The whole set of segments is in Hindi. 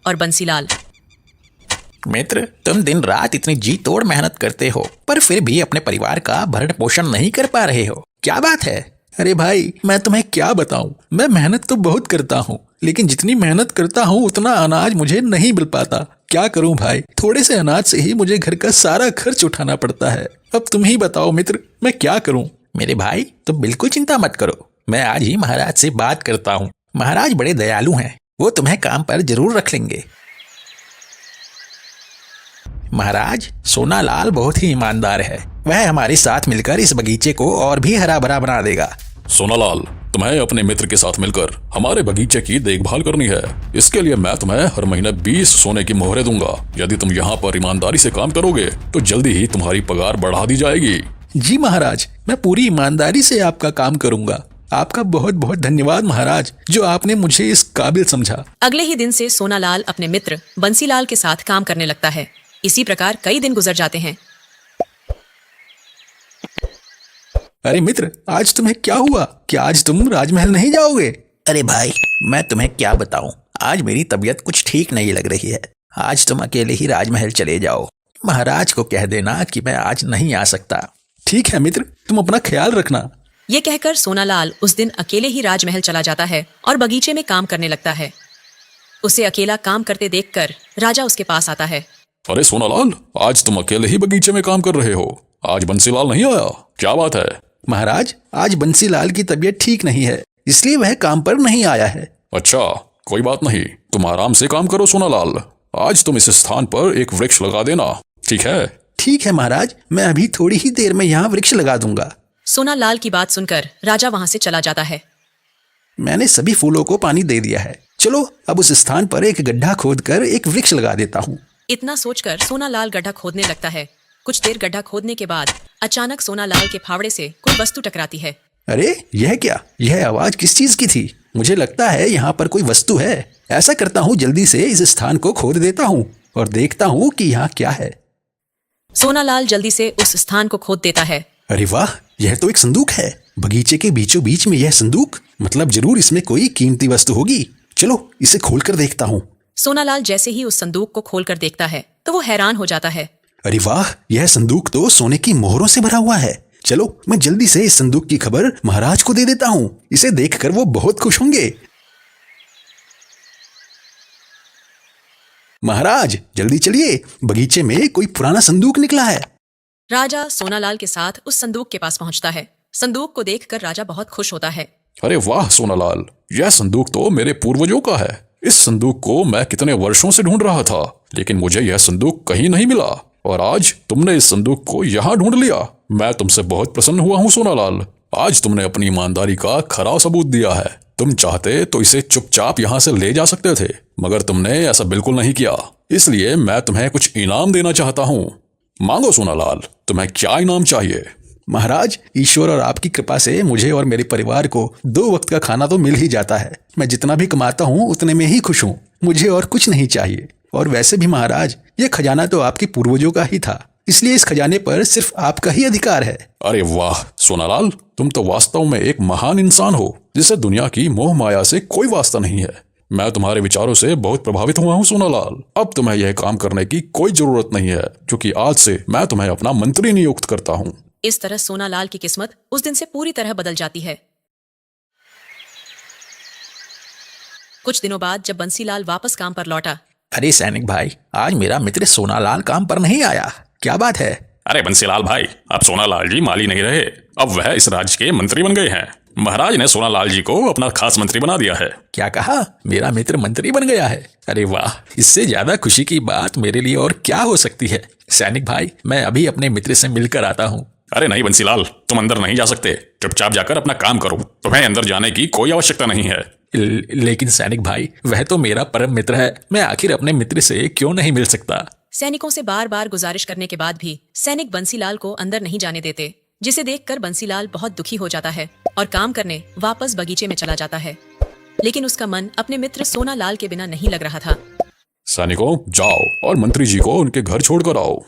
और बंसीलाल। मित्र, तुम दिन रात इतनी जी तोड़ मेहनत करते हो पर फिर भी अपने परिवार का भरण पोषण नहीं कर पा रहे हो, क्या बात है? अरे भाई, मैं तुम्हें क्या बताऊं। मैं मेहनत तो बहुत करता हूं, लेकिन जितनी मेहनत करता हूं उतना अनाज मुझे नहीं मिल पाता। क्या करूं भाई, थोड़े से अनाज से ही मुझे घर का सारा खर्च उठाना पड़ता है। अब तुम ही बताओ मित्र, मैं क्या करूं? मेरे भाई, तुम बिल्कुल चिंता मत करो, मैं आज ही महाराज से बात करता हूँ। महाराज बड़े दयालु हैं, वो तुम्हें काम पर जरूर रख लेंगे। महाराज, सोनालाल बहुत ही ईमानदार है, वह हमारे साथ मिलकर इस बगीचे को और भी हरा भरा बना देगा। सोनालाल, तुम्हें अपने मित्र के साथ मिलकर हमारे बगीचे की देखभाल करनी है। इसके लिए मैं तुम्हें हर महीने 20 सोने की मोहरें दूंगा। यदि तुम यहाँ पर ईमानदारी से काम करोगे तो जल्दी ही तुम्हारी पगार बढ़ा दी जाएगी। जी महाराज, मैं पूरी ईमानदारी से आपका काम करूंगा। आपका बहुत बहुत धन्यवाद महाराज, जो आपने मुझे इस काबिल समझा। अगले ही दिन से सोनालाल अपने मित्र बंसीलाल के साथ काम करने लगता है। इसी प्रकार कई दिन गुजर जाते हैं। अरे मित्र, आज तुम्हें क्या हुआ? क्या आज तुम राजमहल नहीं जाओगे? अरे भाई, मैं तुम्हें क्या बताऊं, आज मेरी तबीयत कुछ ठीक नहीं लग रही है। आज तुम अकेले ही राजमहल चले जाओ। महाराज को कह देना कि मैं आज नहीं आ सकता। ठीक है मित्र, तुम अपना ख्याल रखना। ये कहकर सोनालाल उस दिन अकेले ही राजमहल चला जाता है और बगीचे में काम करने लगता है। उसे अकेला काम करते देखकर राजा उसके पास आता है। अरे सोनालाल, आज तुम अकेले ही बगीचे में काम कर रहे हो? आज बंसीलाल नहीं आया? क्या बात है? महाराज, आज बंसीलाल की तबीयत ठीक नहीं है, इसलिए वह काम पर नहीं आया है। अच्छा, कोई बात नहीं, तुम आराम से काम करो सोनालाल। आज तुम इस स्थान पर एक वृक्ष लगा देना, ठीक है? ठीक है महाराज, मैं अभी थोड़ी ही देर में यहाँ वृक्ष लगा दूंगा। सोनालाल की बात सुनकर राजा वहां से चला जाता है। मैंने सभी फूलों को पानी दे दिया है, चलो अब उस स्थान पर एक गड्ढा खोदकर एक वृक्ष लगा देता हूँ। इतना सोचकर सोनालाल गड्ढा खोदने लगता है। कुछ देर गड्ढा खोदने के बाद अचानक सोनालाल के फावड़े से कोई वस्तु टकराती है। अरे यह क्या? यह आवाज किस चीज की थी? मुझे लगता है यहाँ पर कोई वस्तु है। ऐसा करता हूँ, जल्दी से इस स्थान को खोद देता हूँ और देखता हूँ कि यहाँ क्या है। सोनालाल जल्दी से उस स्थान को खोद देता है। अरे वाह, यह तो एक संदूक है। बगीचे के बीचों बीच में यह संदूक, मतलब जरूर इसमें कोई कीमती वस्तु होगी। चलो इसे खोल कर देखता हूँ। सोनालाल जैसे ही उस संदूक को खोलकर देखता है तो वो हैरान हो जाता है। अरे वाह, यह संदूक तो सोने की मोहरों से भरा हुआ है। चलो मैं जल्दी से इस संदूक की खबर महाराज को दे देता हूँ। इसे देखकर वो बहुत खुश होंगे। महाराज जल्दी चलिए, बगीचे में कोई पुराना संदूक निकला है। राजा सोनालाल के साथ उस संदूक के पास पहुंचता है। संदूक को देखकर राजा बहुत खुश होता है। अरे वाह सोनालाल, यह संदूक तो मेरे पूर्वजों का है। इस संदूक को मैं कितने वर्षों से ढूंढ रहा था, लेकिन मुझे यह संदूक कहीं नहीं मिला और आज तुमने इस संदूक को यहाँ ढूंढ लिया। मैं तुमसे बहुत प्रसन्न हुआ हूँ सोनालाल। आज तुमने अपनी ईमानदारी का खरा सबूत दिया है। तुम चाहते तो इसे चुपचाप यहाँ से ले जा सकते थे, मगर तुमने ऐसा बिल्कुल नहीं किया। इसलिए मैं तुम्हें कुछ इनाम देना चाहता हूँ। मांगो सोनालाल, तुम्हें क्या इनाम चाहिए? महाराज, ईश्वर और आपकी कृपा से मुझे और मेरे परिवार को 2 वक्त का खाना तो मिल ही जाता है। मैं जितना भी कमाता हूँ उतने में ही खुश हूँ। मुझे और कुछ नहीं चाहिए। और वैसे भी महाराज, ये खजाना तो आपके पूर्वजों का ही था, इसलिए इस खजाने पर सिर्फ आपका ही अधिकार है। अरे वाह सोनालाल, तुम तो वास्तव में एक महान इंसान हो जिसे दुनिया की मोह माया से कोई वास्ता नहीं है। मैं तुम्हारे विचारों से बहुत प्रभावित हुआ हूँ सोनालाल। अब तुम्हें यह काम करने की कोई जरूरत नहीं है, क्योंकि आज से मैं तुम्हें अपना मंत्री नियुक्त करता हूँ। इस तरह सोनालाल की किस्मत उस दिन से पूरी तरह बदल जाती है। कुछ दिनों बाद जब बंसीलाल वापस काम पर लौटा। अरे सैनिक भाई, आज मेरा मित्र सोनालाल काम पर नहीं आया, क्या बात है? अरे बंसीलाल भाई, अब सोनालाल जी माली नहीं रहे, अब वह इस राज्य के मंत्री बन गए हैं। महाराज ने सोनालाल जी को अपना खास मंत्री बना दिया है। क्या कहा? मेरा मित्र मंत्री बन गया है? अरे वाह, इससे ज्यादा खुशी की बात मेरे लिए और क्या हो सकती है। सैनिक भाई, मैं अभी अपने मित्र से मिलकर आता हूँ। अरे नहीं बंसीलाल, तुम अंदर नहीं जा सकते। चुपचाप जाकर अपना काम करो, तुम्हें अंदर जाने की कोई आवश्यकता नहीं है। लेकिन सैनिक भाई, वह तो मेरा परम मित्र है, मैं आखिर अपने मित्र से क्यों नहीं मिल सकता? सैनिकों से बार बार गुजारिश करने के बाद भी सैनिक बंसीलाल को अंदर नहीं जाने देते, जिसे देखकर बंसीलाल बहुत दुखी हो जाता है और काम करने वापस बगीचे में चला जाता है। लेकिन उसका मन अपने मित्र सोनालाल के बिना नहीं लग रहा था। सैनिकों, जाओ और मंत्री जी को उनके घर छोड़कर आओ।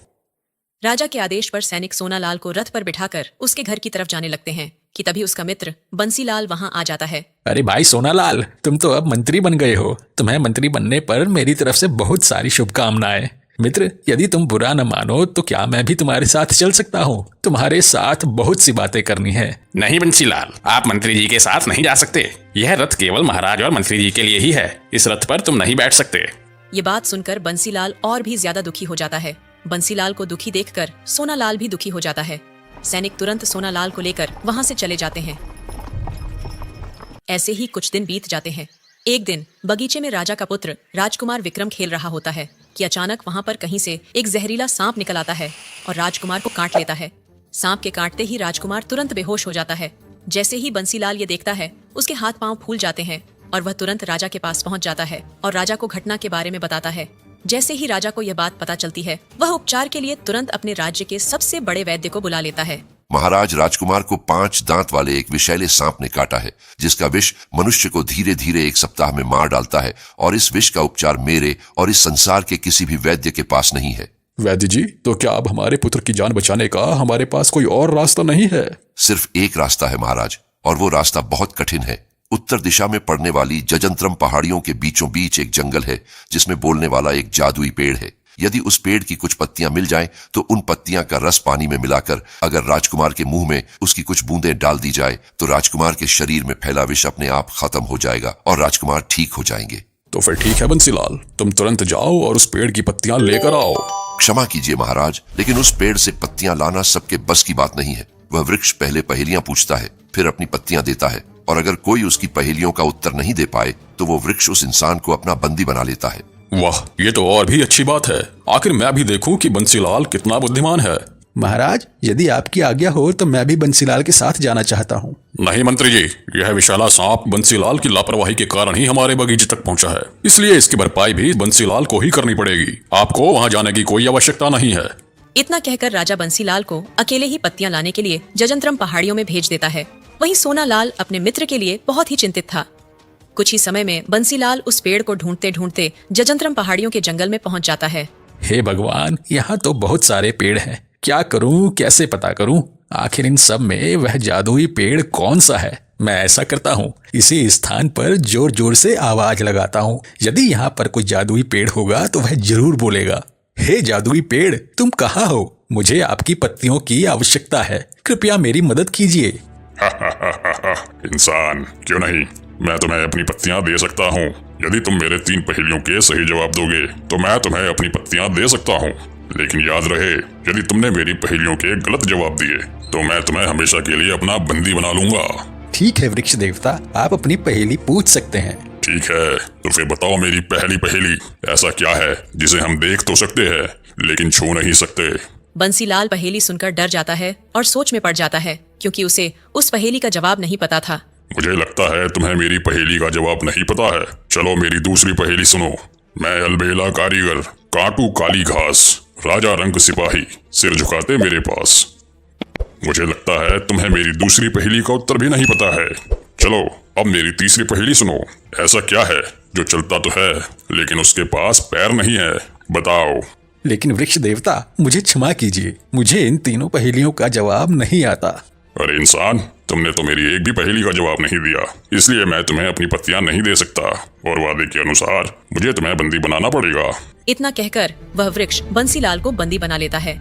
राजा के आदेश पर सैनिक सोनालाल को रथ पर बिठाकर उसके घर की तरफ जाने लगते हैं, कि तभी उसका मित्र बंसीलाल वहां आ जाता है। अरे भाई सोनालाल, तुम तो अब मंत्री बन गए हो। तुम्हें मंत्री बनने पर मेरी तरफ से बहुत सारी शुभकामनाएं। मित्र, यदि तुम बुरा न मानो तो क्या मैं भी तुम्हारे साथ चल सकता हूँ? तुम्हारे साथ बहुत सी बातें करनी है। नहीं बंसीलाल, आप मंत्री जी के साथ नहीं जा सकते। यह रथ केवल महाराज और मंत्री जी के लिए ही है। इस रथ पर तुम नहीं बैठ सकते। ये बात सुनकर बंसीलाल और भी ज्यादा दुखी हो जाता है। बंसीलाल को दुखी देखकर सोनालाल भी दुखी हो जाता है। सैनिक तुरंत सोनालाल को लेकर वहां से चले जाते हैं। ऐसे ही कुछ दिन बीत जाते हैं। एक दिन बगीचे में राजा का पुत्र राजकुमार विक्रम खेल रहा होता है कि अचानक वहां पर कहीं से एक जहरीला सांप निकल आता है और राजकुमार को काट लेता है। सांप के काटते ही राजकुमार तुरंत बेहोश हो जाता है। जैसे ही बंसीलाल ये देखता है, उसके हाथ पांव फूल जाते हैं और वह तुरंत राजा के पास पहुंच जाता है और राजा को घटना के बारे में बताता है। जैसे ही राजा को यह बात पता चलती है, वह उपचार के लिए तुरंत अपने राज्य के सबसे बड़े वैद्य को बुला लेता है। महाराज, राजकुमार को 5 दांत वाले एक विषैले सांप ने काटा है, जिसका विष मनुष्य को धीरे धीरे 1 सप्ताह में मार डालता है और इस विष का उपचार मेरे और इस संसार के किसी भी वैद्य के पास नहीं है। वैद्य जी, तो क्या अब हमारे पुत्र की जान बचाने का हमारे पास कोई और रास्ता नहीं है? सिर्फ एक रास्ता है महाराज, और वो रास्ता बहुत कठिन है। उत्तर दिशा में पड़ने वाली जजंत्रम पहाड़ियों के बीचों बीच एक जंगल है, जिसमें बोलने वाला एक जादुई पेड़ है। यदि उस पेड़ की कुछ पत्तियां मिल जाएं, तो उन पत्तियां का रस पानी में मिलाकर अगर राजकुमार के मुंह में उसकी कुछ बूंदें डाल दी जाए, तो राजकुमार के शरीर में फैला विष अपने आप खत्म हो जाएगा और राजकुमार ठीक हो जाएंगे। तो फिर ठीक है बंसीलाल, तुम तुरंत जाओ और उस पेड़ की पत्तियां लेकर आओ। क्षमा कीजिए महाराज, लेकिन उस पेड़ से पत्तियां लाना सबके बस की बात नहीं है। वह वृक्ष पहले पहेलियां पूछता है, फिर अपनी पत्तियां देता है, और अगर कोई उसकी पहेलियों का उत्तर नहीं दे पाए तो वो वृक्ष उस इंसान को अपना बंदी बना लेता है। वाह, ये तो और भी अच्छी बात है। आखिर मैं भी देखूं कि बंसीलाल कितना बुद्धिमान है। महाराज, यदि आपकी आज्ञा हो तो मैं भी बंसीलाल के साथ जाना चाहता हूँ। नहीं मंत्री जी, यह विशाला सांप बंसीलाल की लापरवाही के कारण ही हमारे बगीचे तक पहुंचा है, इसलिए इसकी भरपाई भी बंसीलाल को ही करनी पड़ेगी। आपको वहां जाने की कोई आवश्यकता नहीं है। इतना कहकर राजा बंसीलाल को अकेले ही पत्तियां लाने के लिए जजंत्रम पहाड़ियों में भेज देता है। वहीं सोनालाल अपने मित्र के लिए बहुत ही चिंतित था। कुछ ही समय में बंसीलाल उस पेड़ को ढूंढते ढूंढते जजंत्रम पहाड़ियों के जंगल में पहुंच जाता है। हे भगवान, यहाँ तो बहुत सारे पेड़ हैं। क्या करूं, कैसे पता करूं? आखिर इन सब में वह जादुई पेड़ कौन सा है? मैं ऐसा करता हूँ, इसी स्थान पर जोर जोर से आवाज लगाता हूँ। यदि यहाँ पर कोई जादुई पेड़ होगा तो वह जरूर बोलेगा, हे जादुई पेड़, तुम कहाँ हो? मुझे आपकी पत्तियों की आवश्यकता है, कृपया मेरी मदद कीजिए। इंसान, क्यों नहीं, मैं तुम्हें अपनी पत्तियां दे सकता हूँ। यदि तुम मेरे 3 पहेलियों के सही जवाब दोगे तो मैं तुम्हें अपनी पत्तियां दे सकता हूँ। लेकिन याद रहे, यदि तुमने मेरी पहेलियों के गलत जवाब दिए तो मैं तुम्हें हमेशा के लिए अपना बंदी बना लूंगा। ठीक है वृक्ष देवता, आप अपनी पहेली पूछ सकते हैं। ठीक है, तो फिर बताओ मेरी पहली पहेली। ऐसा क्या है जिसे हम देख तो सकते हैं लेकिन छू नहीं सकते? बंसीलाल पहेली सुनकर डर जाता है और सोच में पड़ जाता है, क्योंकि उसे उस पहेली का जवाब नहीं पता था। मुझे लगता है तुम्हें मेरी पहेली का जवाब नहीं पता है। चलो मेरी दूसरी पहेली सुनो। मैं अलबेला कारीगर, काटू काली घास, राजा रंग सिपाही, सिर झुकाते मेरे पास। मुझे लगता है तुम्हें मेरी दूसरी पहेली का उत्तर भी नहीं पता है। चलो अब मेरी तीसरी पहेली सुनो। ऐसा क्या है जो चलता तो है लेकिन उसके पास पैर नहीं है? बताओ। लेकिन वृक्ष देवता, मुझे क्षमा कीजिए, मुझे इन तीनों पहेलियों का जवाब नहीं आता। अरे इंसान, तुमने तो मेरी एक भी पहेली का जवाब नहीं दिया, इसलिए मैं तुम्हें अपनी पत्तियां नहीं दे सकता और वादे के अनुसार मुझे तुम्हें बंदी बनाना पड़ेगा। इतना कहकर वह वृक्ष बंसीलाल को बंदी बना लेता है।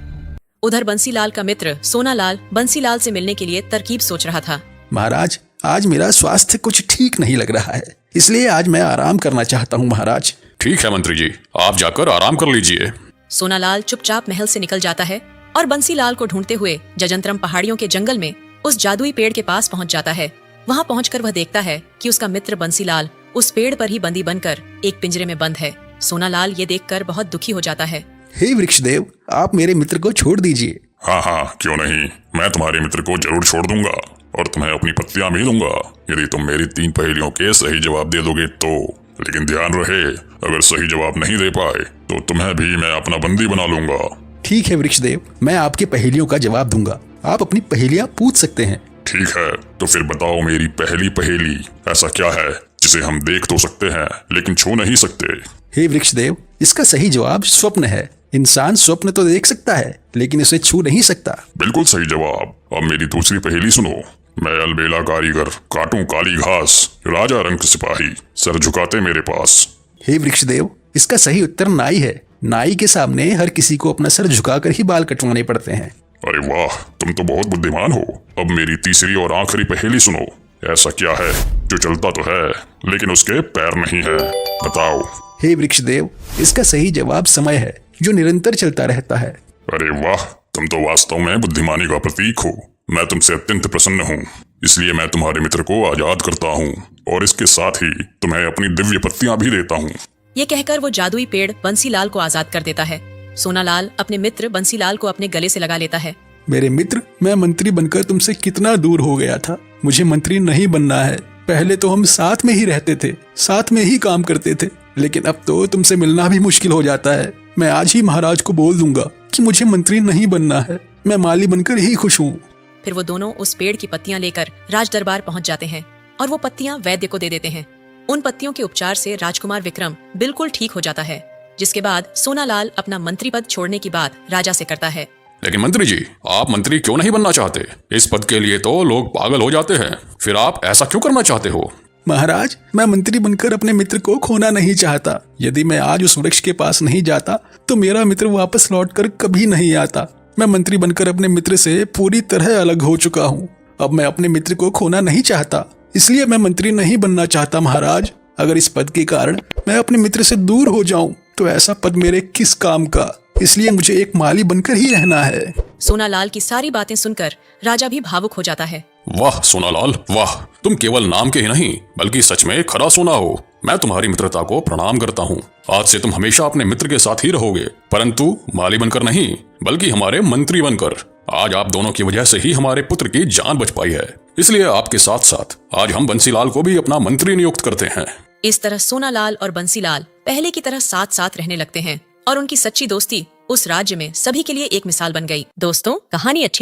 उधर बंसीलाल का मित्र सोनालाल बंसीलाल से मिलने के लिए तरकीब सोच रहा था। महाराज, आज मेरा स्वास्थ्य कुछ ठीक नहीं लग रहा है, इसलिए आज मैं आराम करना चाहता हूँ महाराज। ठीक है मंत्री जी, आप जाकर आराम कर लीजिए। सोनालाल चुपचाप महल से निकल जाता है और बंसीलाल को ढूंढते हुए जजंत्रम पहाड़ियों के जंगल में उस जादुई पेड़ के पास पहुंच जाता है। वहां पहुंचकर वह देखता है कि उसका मित्र बंसीलाल उस पेड़ पर ही बंदी बनकर एक पिंजरे में बंद है। सोनालाल ये देखकर बहुत दुखी हो जाता है। हे वृक्षदेव, आप मेरे मित्र को छोड़ दीजिए। हाँ हाँ, क्यों नहीं, मैं तुम्हारे मित्र को जरूर छोड़ दूंगा और तुम्हें अपनी पत्तियां भी दूंगा, यदि तुम मेरी 3 पहेलियों के सही जवाब दे दोगे तो। लेकिन ध्यान रहे, अगर सही जवाब नहीं दे पाए तो तुम्हें भी मैं अपना बंदी बना लूंगा। ठीक है वृक्षदेव, मैं आपकी पहेलियों का जवाब दूंगा, आप अपनी पहेलियां पूछ सकते हैं। ठीक है, तो फिर बताओ मेरी पहली पहेली। ऐसा क्या है जिसे हम देख तो सकते हैं लेकिन छू नहीं सकते? हे वृक्षदेव, इसका सही जवाब स्वप्न है। इंसान स्वप्न तो देख सकता है लेकिन उसे छू नहीं सकता। बिल्कुल सही जवाब। अब मेरी दूसरी पहेली सुनो। मैं अलबेला कारीगर, काटूं काली घास, राजा रंग सिपाही, सर झुकाते मेरे पास। हे वृक्षदेव, इसका सही उत्तर नाई है। नाई के सामने हर किसी को अपना सर झुकाकर ही बाल कटवाने पड़ते हैं। अरे वाह, तुम तो बहुत बुद्धिमान हो। अब मेरी तीसरी और आखिरी पहेली सुनो। ऐसा क्या है जो चलता तो है लेकिन उसके पैर नहीं है? बताओ। हे वृक्षदेव, इसका सही जवाब समय है, जो निरंतर चलता रहता है। अरे वाह, तुम तो वास्तव में बुद्धिमानी का प्रतीक हो। मैं तुमसे अत्यंत प्रसन्न हूँ, इसलिए मैं तुम्हारे मित्र को आजाद करता हूँ और इसके साथ ही तुम्हें अपनी दिव्य पत्तियां भी देता हूँ। ये कहकर वो जादुई पेड़ बंसीलाल को आजाद कर देता है। सोनालाल अपने मित्र बंसीलाल को अपने गले से लगा लेता है। मेरे मित्र, मैं मंत्री बनकर तुमसे कितना दूर हो गया था। मुझे मंत्री नहीं बनना है। पहले तो हम साथ में ही रहते थे, साथ में ही काम करते थे, लेकिन अब तो तुमसे मिलना भी मुश्किल हो जाता है। मैं आज ही महाराज को बोल दूंगा कि मुझे मंत्री नहीं बनना है, मैं माली बनकर ही खुश हूँ। फिर वो दोनों उस पेड़ की पत्तियां लेकर राज दरबार पहुंच जाते हैं और वो पत्तियां वैद्य को दे देते हैं। उन पत्तियों के उपचार से राजकुमार विक्रम बिल्कुल ठीक हो जाता है, जिसके बाद सोनालाल अपना मंत्री पद छोड़ने की बात राजा से करता है। लेकिन मंत्री जी, आप मंत्री क्यों नहीं बनना चाहते? इस पद के लिए तो लोग पागल हो जाते हैं। फिर आप ऐसा क्यों करना चाहते हो? महाराज, मैं मंत्री बनकर अपने मित्र को खोना नहीं चाहता। यदि मैं आज उस वृक्ष के पास नहीं जाता तो मेरा मित्र वापस लौटकर कभी नहीं आता। मैं मंत्री बनकर अपने मित्र से पूरी तरह अलग हो चुका हूँ। अब मैं अपने मित्र को खोना नहीं चाहता, इसलिए मैं मंत्री नहीं बनना चाहता महाराज। अगर इस पद के कारण मैं अपने मित्र से दूर हो जाऊं तो ऐसा पद मेरे किस काम का? इसलिए मुझे एक माली बनकर ही रहना है। सोनालाल की सारी बातें सुनकर राजा भी भावुक हो जाता है। वाह सोनालाल, वाह, तुम केवल नाम के ही नहीं बल्कि सच में खरा सोना हो। मैं तुम्हारी मित्रता को प्रणाम करता हूँ। आज से तुम हमेशा अपने मित्र के साथ ही रहोगे, परंतु माली बनकर नहीं बल्कि हमारे मंत्री बनकर। आज आप दोनों की वजह से ही हमारे पुत्र की जान बच पाई है, इसलिए आपके साथ साथ आज हम बंसीलाल को भी अपना मंत्री नियुक्त करते हैं। इस तरह सोनालाल और बंसीलाल पहले की तरह साथ साथ रहने लगते हैं और उनकी सच्ची दोस्ती उस राज्य में सभी के लिए एक मिसाल बन गई। दोस्तों, कहानी अच्छी